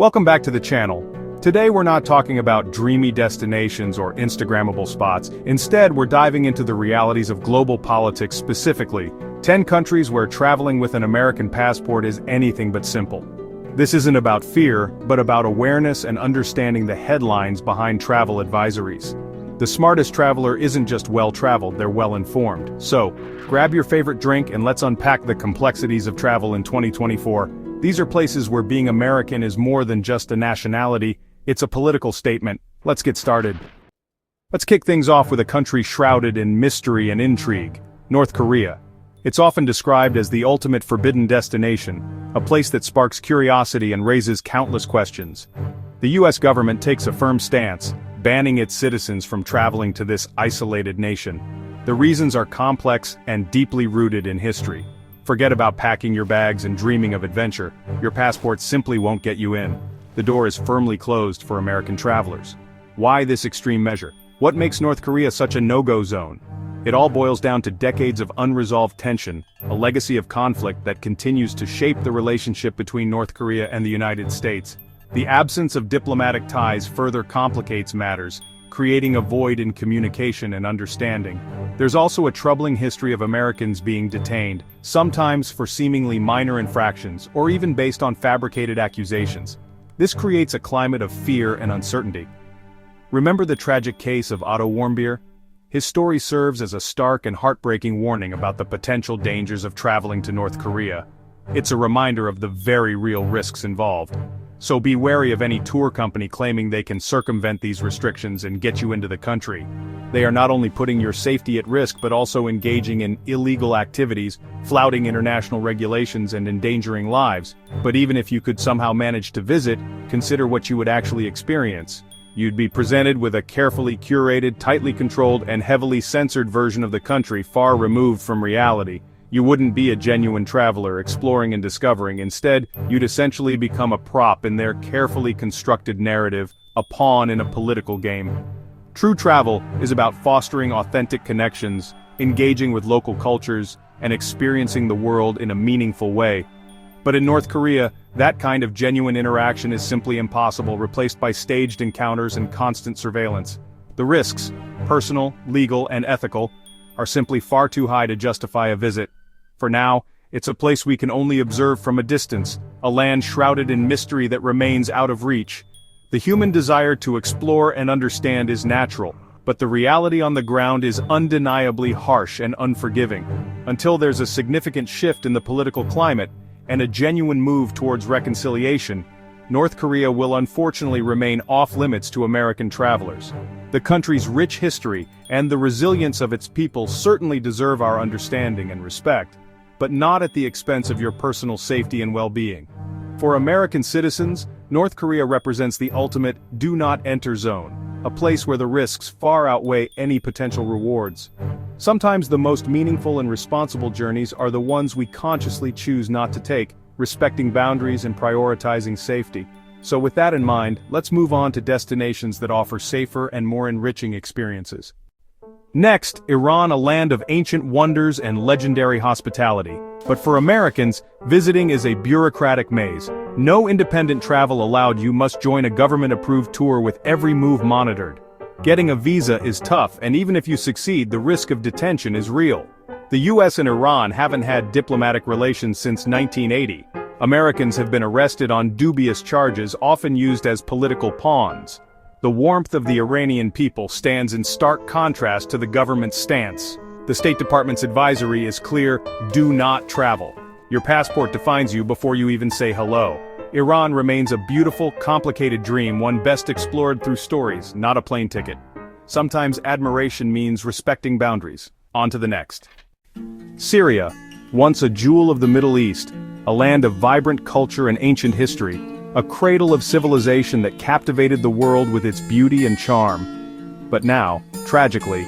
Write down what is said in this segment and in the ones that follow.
Welcome back to the channel. Today we're not talking about dreamy destinations or Instagrammable spots. Instead, we're diving into the realities of global politics, specifically 10 countries where traveling with an American passport is anything but simple. This isn't about fear, but about awareness and understanding the headlines behind travel advisories. The smartest traveler isn't just well-traveled, they're well-informed. So, grab your favorite drink and let's unpack the complexities of travel in 2024. These are places where being American is more than just a nationality, it's a political statement. Let's get started. Let's kick things off with a country shrouded in mystery and intrigue, North Korea. It's often described as the ultimate forbidden destination, a place that sparks curiosity and raises countless questions. The US government takes a firm stance, banning its citizens from traveling to this isolated nation. The reasons are complex and deeply rooted in history. Forget about packing your bags and dreaming of adventure. Your passport simply won't get you in. The door is firmly closed for American travelers. Why this extreme measure? What makes North Korea such a no-go zone? It all boils down to decades of unresolved tension, a legacy of conflict that continues to shape the relationship between North Korea and the United States. The absence of diplomatic ties further complicates matters, creating a void in communication and understanding. There's also a troubling history of Americans being detained, sometimes for seemingly minor infractions, or even based on fabricated accusations. This creates a climate of fear and uncertainty. Remember the tragic case of Otto Warmbier? His story serves as a stark and heartbreaking warning about the potential dangers of traveling to North Korea. It's a reminder of the very real risks involved. So be wary of any tour company claiming they can circumvent these restrictions and get you into the country. They are not only putting your safety at risk but also engaging in illegal activities, flouting international regulations and endangering lives. But even if you could somehow manage to visit, consider what you would actually experience. You'd be presented with a carefully curated, tightly controlled, and heavily censored version of the country far removed from reality. You wouldn't be a genuine traveler exploring and discovering. Instead, you'd essentially become a prop in their carefully constructed narrative, a pawn in a political game. True travel is about fostering authentic connections, engaging with local cultures, and experiencing the world in a meaningful way. But in North Korea, that kind of genuine interaction is simply impossible, replaced by staged encounters and constant surveillance. The risks, personal, legal, and ethical, are simply far too high to justify a visit. For now, it's a place we can only observe from a distance, a land shrouded in mystery that remains out of reach. The human desire to explore and understand is natural, but the reality on the ground is undeniably harsh and unforgiving. Until there's a significant shift in the political climate, and a genuine move towards reconciliation, North Korea will unfortunately remain off-limits to American travelers. The country's rich history and the resilience of its people certainly deserve our understanding and respect, but not at the expense of your personal safety and well-being. For American citizens, North Korea represents the ultimate do-not-enter zone, a place where the risks far outweigh any potential rewards. Sometimes the most meaningful and responsible journeys are the ones we consciously choose not to take, respecting boundaries and prioritizing safety. So with that in mind, let's move on to destinations that offer safer and more enriching experiences. Next, Iran, a land of ancient wonders and legendary hospitality. But for Americans, visiting is a bureaucratic maze. No independent travel allowed. You must join a government-approved tour with every move monitored. Getting a visa is tough, and even if you succeed, the risk of detention is real. The US and Iran haven't had diplomatic relations since 1980. Americans have been arrested on dubious charges, often used as political pawns. The warmth of the Iranian people stands in stark contrast to the government's stance. The State Department's advisory is clear: do not travel. Your passport defines you before you even say hello. Iran remains a beautiful, complicated dream, one best explored through stories, not a plane ticket. Sometimes admiration means respecting boundaries. On to the next. Syria, once a jewel of the Middle East, a land of vibrant culture and ancient history, a cradle of civilization that captivated the world with its beauty and charm. But now, tragically,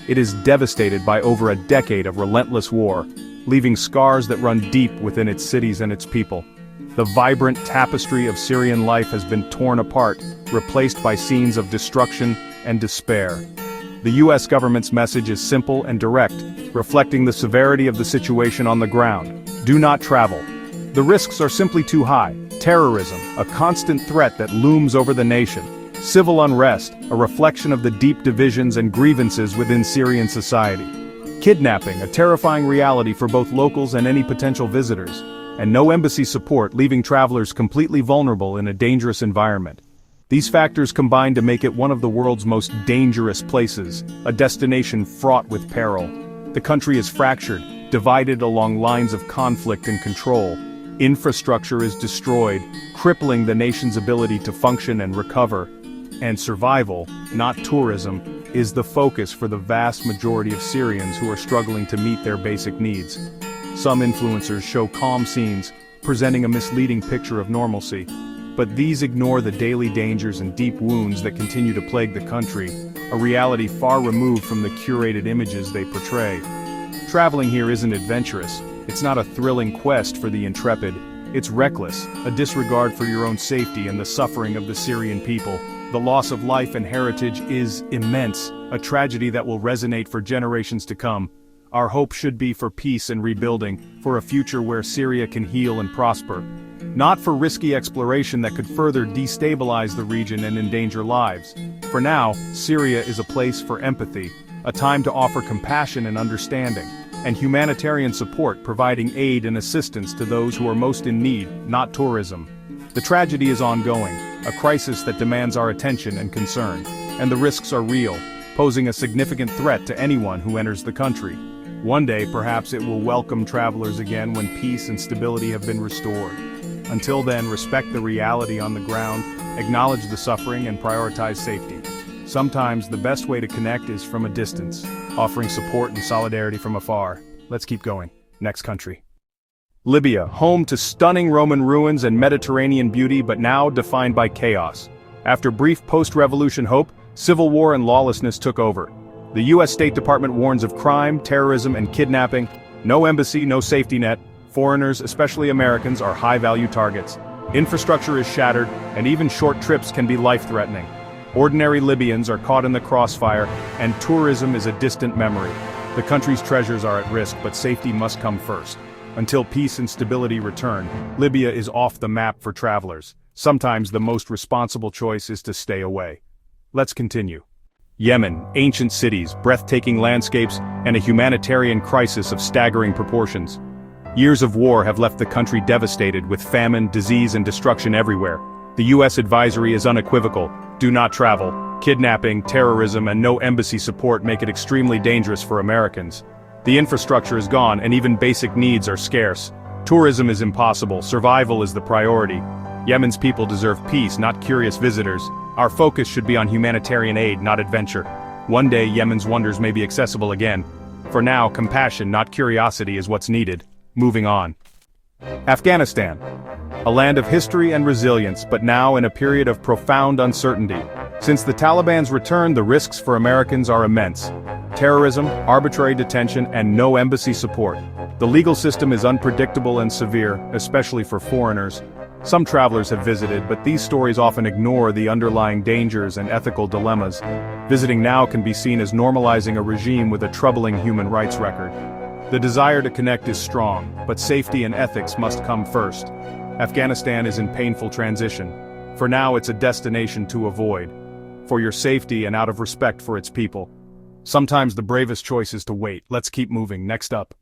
it is devastated by over a decade of relentless war, leaving scars that run deep within its cities and its people. The vibrant tapestry of Syrian life has been torn apart, replaced by scenes of destruction and despair. The US government's message is simple and direct, reflecting the severity of the situation on the ground. Do not travel. The risks are simply too high. Terrorism, a constant threat that looms over the nation. Civil unrest, a reflection of the deep divisions and grievances within Syrian society. Kidnapping, a terrifying reality for both locals and any potential visitors. And no embassy support, leaving travelers completely vulnerable in a dangerous environment. These factors combine to make it one of the world's most dangerous places, a destination fraught with peril. The country is fractured, divided along lines of conflict and control. Infrastructure is destroyed, crippling the nation's ability to function and recover. And survival, not tourism, is the focus for the vast majority of Syrians who are struggling to meet their basic needs. Some influencers show calm scenes, presenting a misleading picture of normalcy. But these ignore the daily dangers and deep wounds that continue to plague the country, a reality far removed from the curated images they portray. Traveling here isn't adventurous, it's not a thrilling quest for the intrepid, it's reckless, a disregard for your own safety and the suffering of the Syrian people. The loss of life and heritage is immense, a tragedy that will resonate for generations to come. Our hope should be for peace and rebuilding, for a future where Syria can heal and prosper. Not for risky exploration that could further destabilize the region and endanger lives. For now, Syria is a place for empathy, a time to offer compassion and understanding, and humanitarian support, providing aid and assistance to those who are most in need, not tourism. The tragedy is ongoing, a crisis that demands our attention and concern, and the risks are real, posing a significant threat to anyone who enters the country. One day, perhaps it will welcome travelers again when peace and stability have been restored. Until then, respect the reality on the ground, acknowledge the suffering, and prioritize safety. Sometimes the best way to connect is from a distance, offering support and solidarity from afar. Let's keep going. Next country. Libya, home to stunning Roman ruins and Mediterranean beauty, but now defined by chaos. After brief post-revolution hope, civil war and lawlessness took over. The U.S. State Department warns of crime, terrorism, and kidnapping. No embassy, no safety net. Foreigners, especially Americans, are high-value targets. Infrastructure is shattered, and even short trips can be life-threatening. Ordinary Libyans are caught in the crossfire, and tourism is a distant memory. The country's treasures are at risk, but safety must come first. Until peace and stability return, Libya is off the map for travelers. Sometimes the most responsible choice is to stay away. Let's continue. Yemen, ancient cities, breathtaking landscapes, and a humanitarian crisis of staggering proportions. Years of war have left the country devastated with famine, disease, and destruction everywhere. The U.S. advisory is unequivocal: do not travel. Kidnapping, terrorism, and no embassy support make it extremely dangerous for Americans. The infrastructure is gone, and even basic needs are scarce. Tourism is impossible, survival is the priority. Yemen's people deserve peace, not curious visitors. Our focus should be on humanitarian aid, not adventure. One day, Yemen's wonders may be accessible again. For now, compassion, not curiosity, is what's needed. Moving on. Afghanistan. A land of history and resilience, but now in a period of profound uncertainty. Since the Taliban's return, the risks for Americans are immense. Terrorism, arbitrary detention, and no embassy support. The legal system is unpredictable and severe, especially for foreigners. Some travelers have visited, but these stories often ignore the underlying dangers and ethical dilemmas. Visiting now can be seen as normalizing a regime with a troubling human rights record. The desire to connect is strong, but safety and ethics must come first. Afghanistan is in painful transition. For now, it's a destination to avoid. For your safety and out of respect for its people. Sometimes the bravest choice is to wait. Let's keep moving. Next up.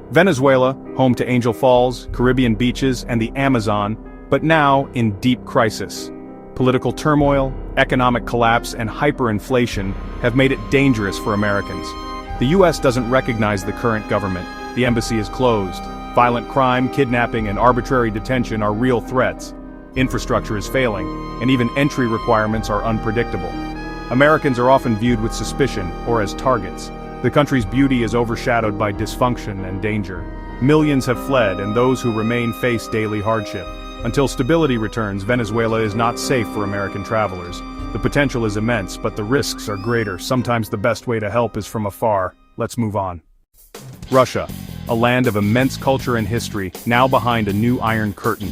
Venezuela, home to Angel Falls, Caribbean beaches, and the Amazon, but now in deep crisis. Political turmoil, economic collapse, and hyperinflation have made it dangerous for Americans. The U.S. doesn't recognize the current government. The embassy is closed. Violent crime, kidnapping, and arbitrary detention are real threats. Infrastructure is failing, and even entry requirements are unpredictable. Americans are often viewed with suspicion or as targets. The country's beauty is overshadowed by dysfunction and danger. Millions have fled, and those who remain face daily hardship. Until stability returns, Venezuela is not safe for American travelers. The potential is immense, but the risks are greater. Sometimes the best way to help is from afar. Let's move on. Russia, a land of immense culture and history, now behind a new Iron Curtain.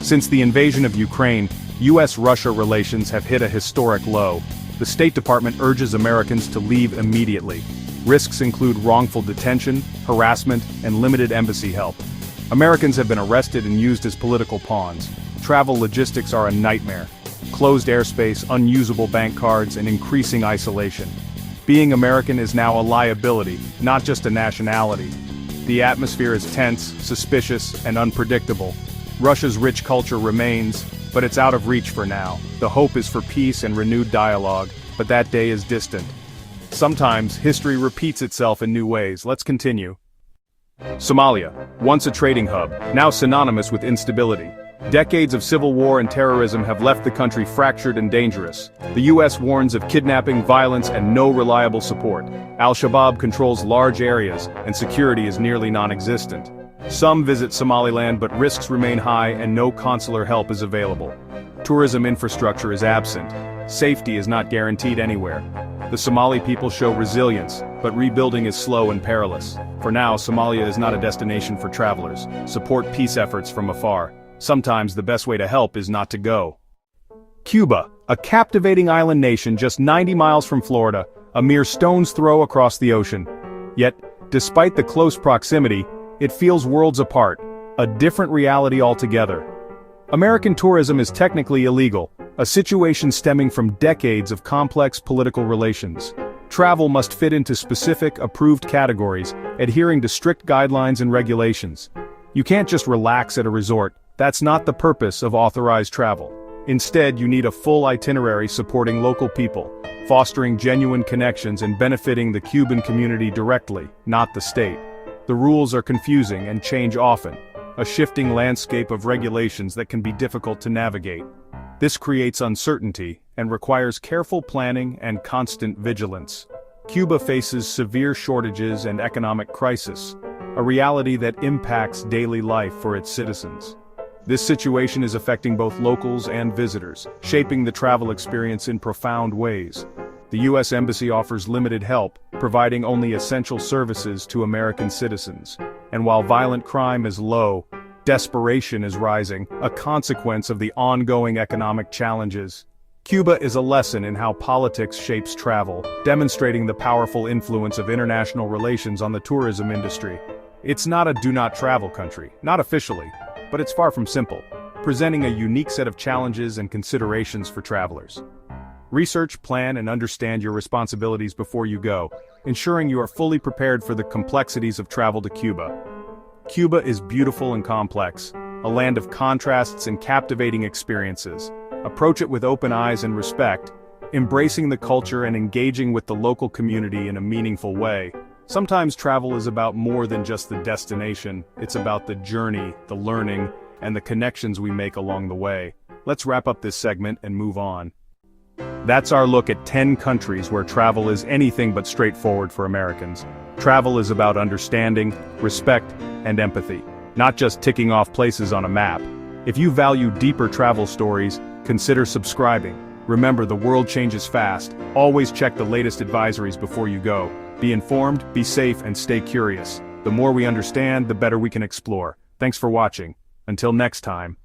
Since the invasion of Ukraine, U.S.-Russia relations have hit a historic low. The State Department urges Americans to leave immediately. Risks include wrongful detention, harassment, and limited embassy help. Americans have been arrested and used as political pawns. travel logistics are a nightmare. Closed airspace, unusable bank cards, and increasing isolation. Being American is now a liability, not just a nationality. The atmosphere is tense, suspicious, and unpredictable. Russia's rich culture remains, but it's out of reach for now. The hope is for peace and renewed dialogue, but that day is distant. Sometimes, history repeats itself in new ways. Let's continue. Somalia, once a trading hub, now synonymous with instability. Decades of civil war and terrorism have left the country fractured and dangerous. The US warns of kidnapping, violence, and no reliable support. Al-Shabaab controls large areas, and security is nearly non-existent. Some visit Somaliland, but risks remain high and no consular help is available. Tourism infrastructure is absent. Safety is not guaranteed anywhere. The Somali people show resilience, but rebuilding is slow and perilous. For now, Somalia is not a destination for travelers. Support peace efforts from afar. Sometimes the best way to help is not to go. Cuba, a captivating island nation just 90 miles from Florida, a mere stone's throw across the ocean. Yet, despite the close proximity, it feels worlds apart, a different reality altogether. American tourism is technically illegal, a situation stemming from decades of complex political relations. Travel must fit into specific, approved categories, adhering to strict guidelines and regulations. You can't just relax at a resort. That's not the purpose of authorized travel. Instead, you need a full itinerary supporting local people, fostering genuine connections and benefiting the Cuban community directly, not the state. The rules are confusing and change often, a shifting landscape of regulations that can be difficult to navigate. This creates uncertainty and requires careful planning and constant vigilance. Cuba faces severe shortages and economic crisis, a reality that impacts daily life for its citizens. This situation is affecting both locals and visitors, shaping the travel experience in profound ways. The U.S. Embassy offers limited help, providing only essential services to American citizens. And while violent crime is low, desperation is rising, a consequence of the ongoing economic challenges. Cuba is a lesson in how politics shapes travel, demonstrating the powerful influence of international relations on the tourism industry. It's not a do-not-travel country, not officially, but it's far from simple, presenting a unique set of challenges and considerations for travelers. Research, plan, and understand your responsibilities before you go, ensuring you are fully prepared for the complexities of travel to Cuba. Cuba is beautiful and complex, a land of contrasts and captivating experiences. Approach it with open eyes and respect, embracing the culture and engaging with the local community in a meaningful way. Sometimes travel is about more than just the destination, it's about the journey, the learning, and the connections we make along the way. Let's wrap up this segment and move on. That's our look at 10 countries where travel is anything but straightforward for Americans. Travel is about understanding, respect, and empathy, not just ticking off places on a map. If you value deeper travel stories, consider subscribing. Remember, the world changes fast. Always check the latest advisories before you go. Be informed, be safe, and stay curious. The more we understand, the better we can explore. Thanks for watching. Until next time.